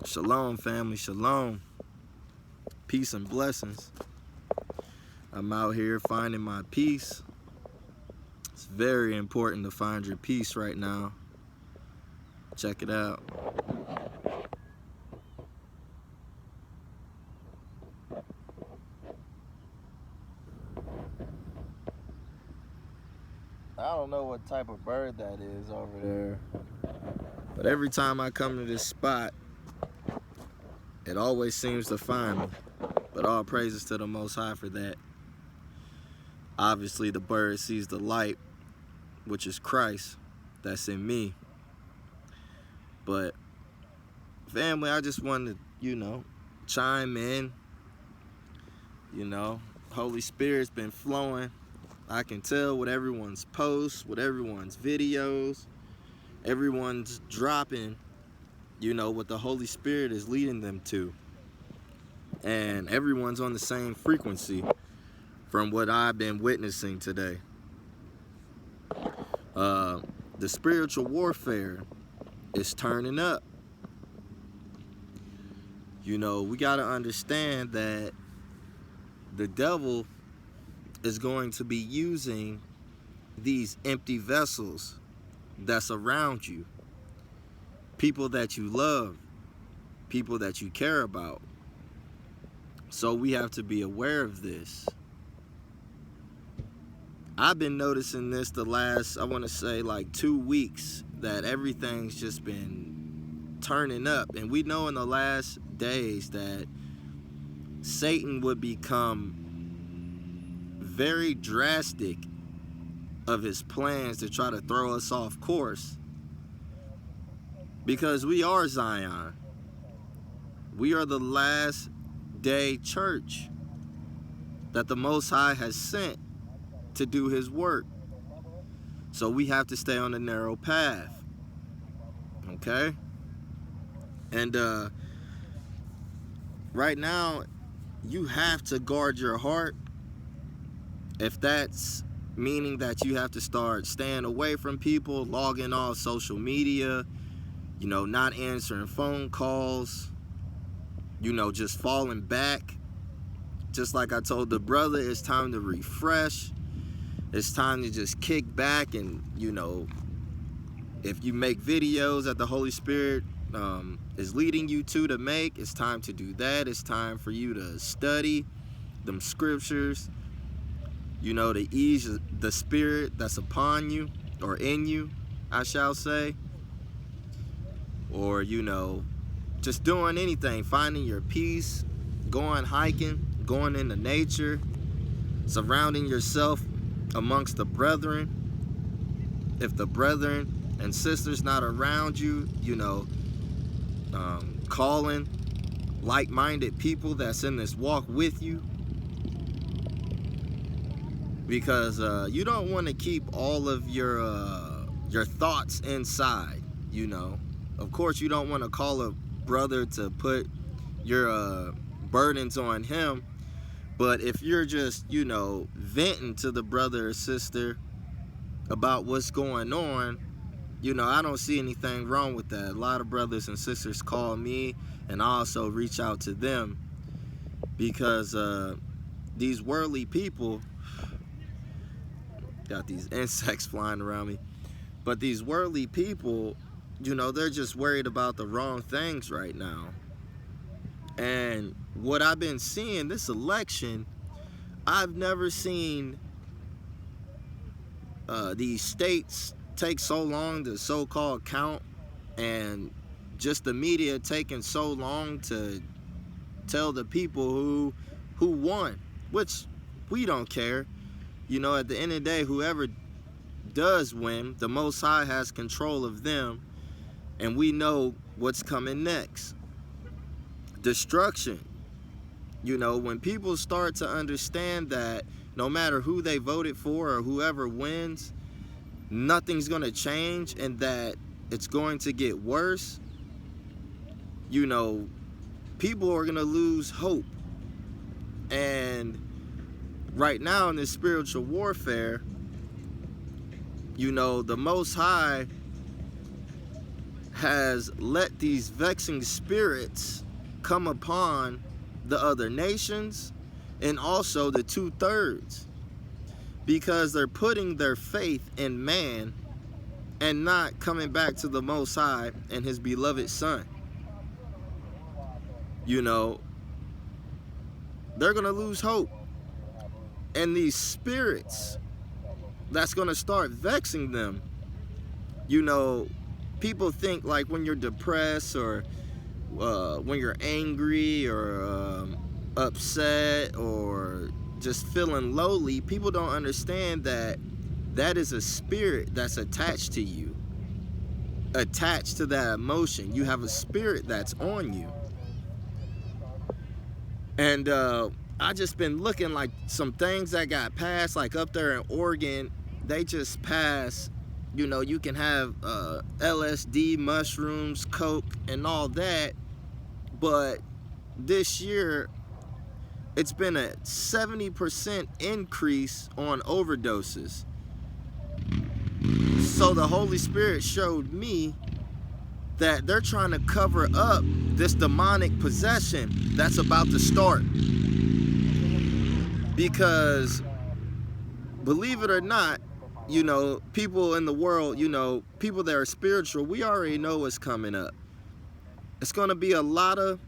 Shalom, family. Shalom. Peace and blessings. I'm out here finding my peace. It's very important to find your peace right now. Check it out. I don't know what type of bird that is over there, but every time I come to this spot, it always seems to find me. But all praises to the Most High for that. Obviously, the bird sees the light, which is Christ, that's in me. But family, I just wanted to, chime in. Holy Spirit's been flowing. I can tell with everyone's posts, with everyone's videos, everyone's dropping, what the Holy Spirit is leading them to. And everyone's on the same frequency from what I've been witnessing today. The spiritual warfare is turning up. We got to understand that the devil is going to be using these empty vessels that's around you. People that you love, people that you care about. So we have to be aware of this. I've been noticing this the last, I want to say, like 2 weeks, that everything's just been turning up. And we know in the last days that Satan would become very drastic of his plans to try to throw us off course. Because we are Zion. We are the last day church that the Most High has sent to do his work. So we have to stay on the narrow path. Okay? And right now, you have to guard your heart. If that's meaning that you have to start staying away from people, logging off social media, not answering phone calls, just falling back. Just like I told the brother, it's time to refresh. It's time to just kick back and, if you make videos that the Holy Spirit is leading you to make, it's time to do that. It's time for you to study them scriptures, to ease the spirit that's upon you, or in you, I shall say. Or, just doing anything, finding your peace, going hiking, going into nature, surrounding yourself amongst the brethren. If the brethren and sisters not around you, calling like-minded people that's in this walk with you. Because you don't want to keep all of your thoughts inside, Of course, you don't want to call a brother to put your burdens on him. But if you're just, venting to the brother or sister about what's going on, I don't see anything wrong with that. A lot of brothers and sisters call me, and I also reach out to them, because these worldly people, got these insects flying around me, but these worldly people, they're just worried about the wrong things right now. And what I've been seeing this election, I've never seen these states take so long to so-called count, and just the media taking so long to tell the people who won, which we don't care. At the end of the day, whoever does win, the Most High has control of them, and we know what's coming next. Destruction. When people start to understand that no matter who they voted for or whoever wins, nothing's going to change, and that it's going to get worse, people are going to lose hope. And right now in this spiritual warfare, the Most High has let these vexing spirits come upon the other nations and also the 2/3, because they're putting their faith in man and not coming back to the Most High and his beloved Son. You know, they're going to lose hope. And these spirits that's going to start vexing them, you know, people think like when you're depressed or when you're angry or upset or just feeling lowly, people don't understand that that is a spirit that's attached to you, attached to that emotion. You have a spirit that's on you. And I just been looking like some things that got passed, like up there in Oregon, they just passed, you know, you can have LSD, mushrooms, coke, and all that. But this year, it's been a 70% increase on overdoses. So the Holy Spirit showed me that they're trying to cover up this demonic possession that's about to start. Because, believe it or not, you know, people in the world, you know, people that are spiritual, we already know what's coming up. It's going to be a lot of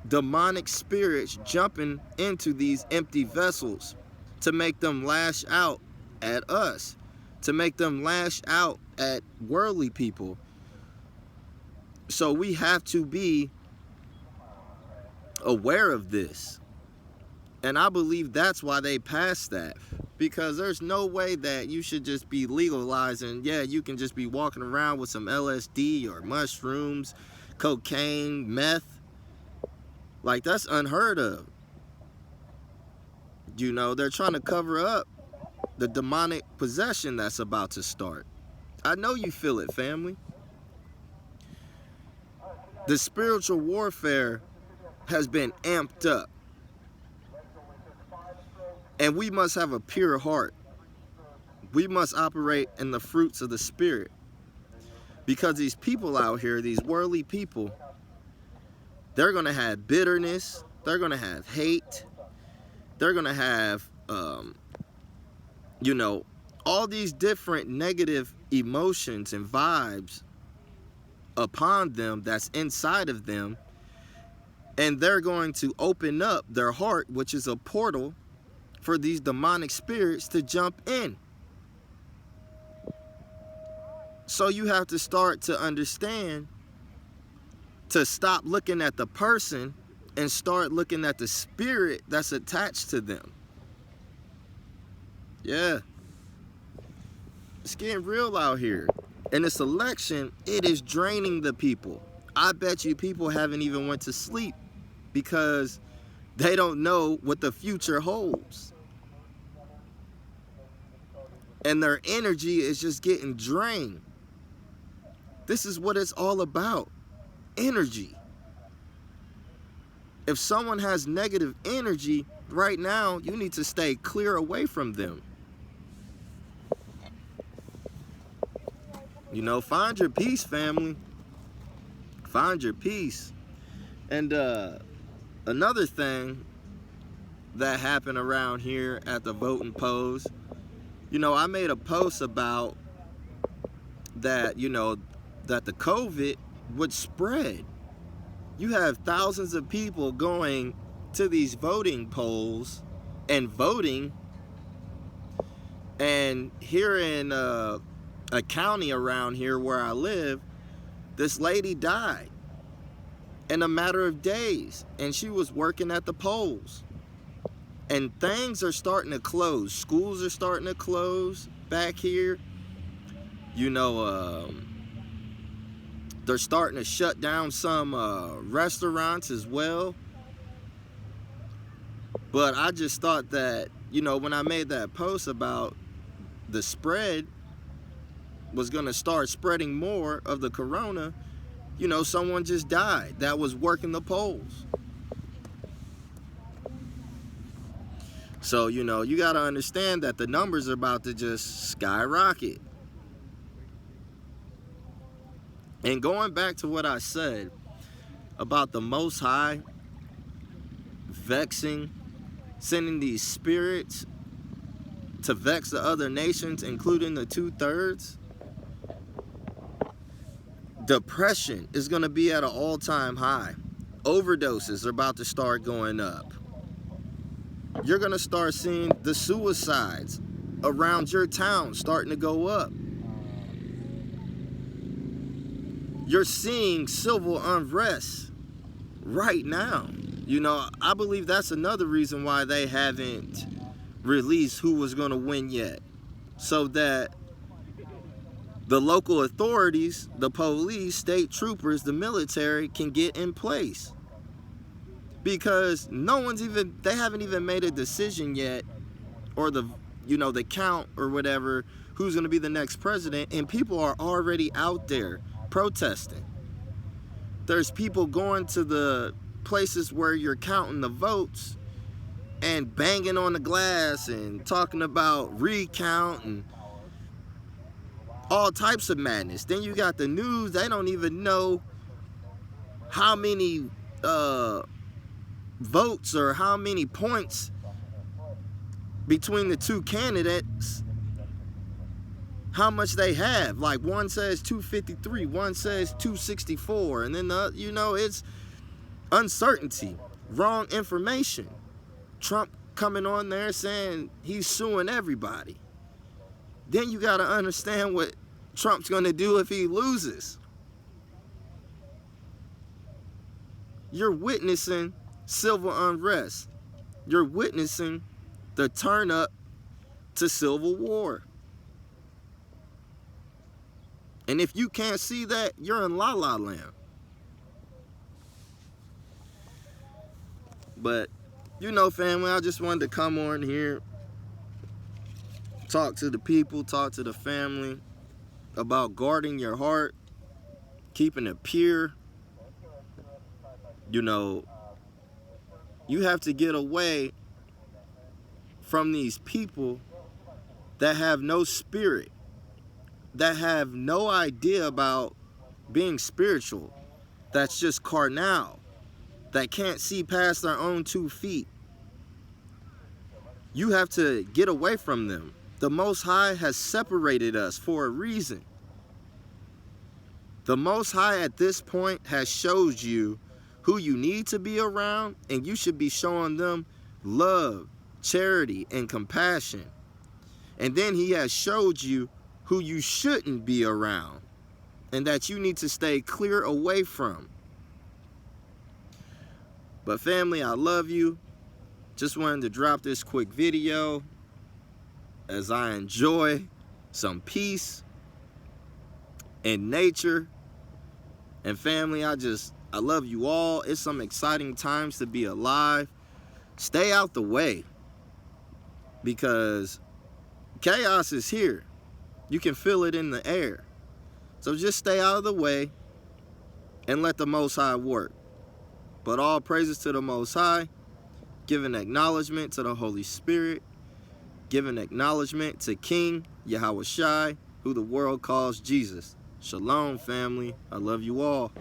demonic spirits jumping into these empty vessels to make them lash out at us, to make them lash out at worldly people. So we have to be aware of this. And I believe that's why they passed that. Because there's no way that you should just be legalizing, yeah, you can just be walking around with some LSD or mushrooms, cocaine, meth. Like, that's unheard of. You know, they're trying to cover up the demonic possession that's about to start. I know you feel it, family. The spiritual warfare has been amped up. And we must have a pure heart. We must operate in the fruits of the Spirit. Because these people out here, these worldly people, they're going to have bitterness. They're going to have hate. They're going to have, you know, all these different negative emotions and vibes upon them that's inside of them. And they're going to open up their heart, which is a portal for these demonic spirits to jump in. So you have to start to understand to stop looking at the person and start looking at the spirit that's attached to them. Yeah. It's getting real out here. And this election, it is draining the people. I bet you people haven't even went to sleep because they don't know what the future holds. And their energy is just getting drained. This is what it's all about. Energy. If someone has negative energy right now, you need to stay clear away from them. You know, find your peace, family. Find your peace. And another thing that happened around here at the voting polls, you know, I made a post about that, you know, that the COVID would spread. You have thousands of people going to these voting polls and voting. And here in a county around here where I live, this lady died in a matter of days. And she was working at the polls. And things are starting to close. Schools are starting to close back here. You know, they're starting to shut down some restaurants as well. But I just thought that, you know, when I made that post about the spread was going to start spreading more of the corona, you know, someone just died that was working the polls. So, you know, you got to understand that the numbers are about to just skyrocket. And going back to what I said about the Most High vexing, sending these spirits to vex the other nations, including the 2/3, depression is going to be at an all-time high. Overdoses are about to start going up. You're going to start seeing the suicides around your town starting to go up. You're seeing civil unrest right now. You know, I believe that's another reason why they haven't released who was going to win yet. So that the local authorities, the police, state troopers, the military can get in place. Because they haven't even made a decision yet, or the count or whatever, who's going to be the next president, and people are already out there protesting. There's people going to the places where you're counting the votes and banging on the glass and talking about recount and all types of madness. Then you got the news, they don't even know how many votes or how many points between the two candidates, how much they have. Like one says 253, one says 264, and then it's uncertainty, wrong information. Trump coming on there saying he's suing everybody. Then you got to understand what Trump's going to do if he loses. You're witnessing civil unrest. You're witnessing the turn up to civil war. And if you can't see that, you're in la la land. But, family, I just wanted to come on here, talk to the people, talk to the family about guarding your heart, keeping it pure. You have to get away from these people that have no spirit, that have no idea about being spiritual, that's just carnal, that can't see past their own 2 feet. You have to get away from them. The Most High has separated us for a reason. The Most High at this point has showed you who you need to be around, and you should be showing them love, charity, and compassion. And then he has showed you who you shouldn't be around and that you need to stay clear away from. But family, I love you. Just wanted to drop this quick video as I enjoy some peace and nature. And family, I love you all. It's some exciting times to be alive. Stay out the way, because chaos is here. You can feel it in the air. So just stay out of the way and let the Most High work. But all praises to the Most High, giving acknowledgement to the Holy Spirit, giving acknowledgement to King Yahweh Shai, who the world calls Jesus. Shalom, family. I love you all.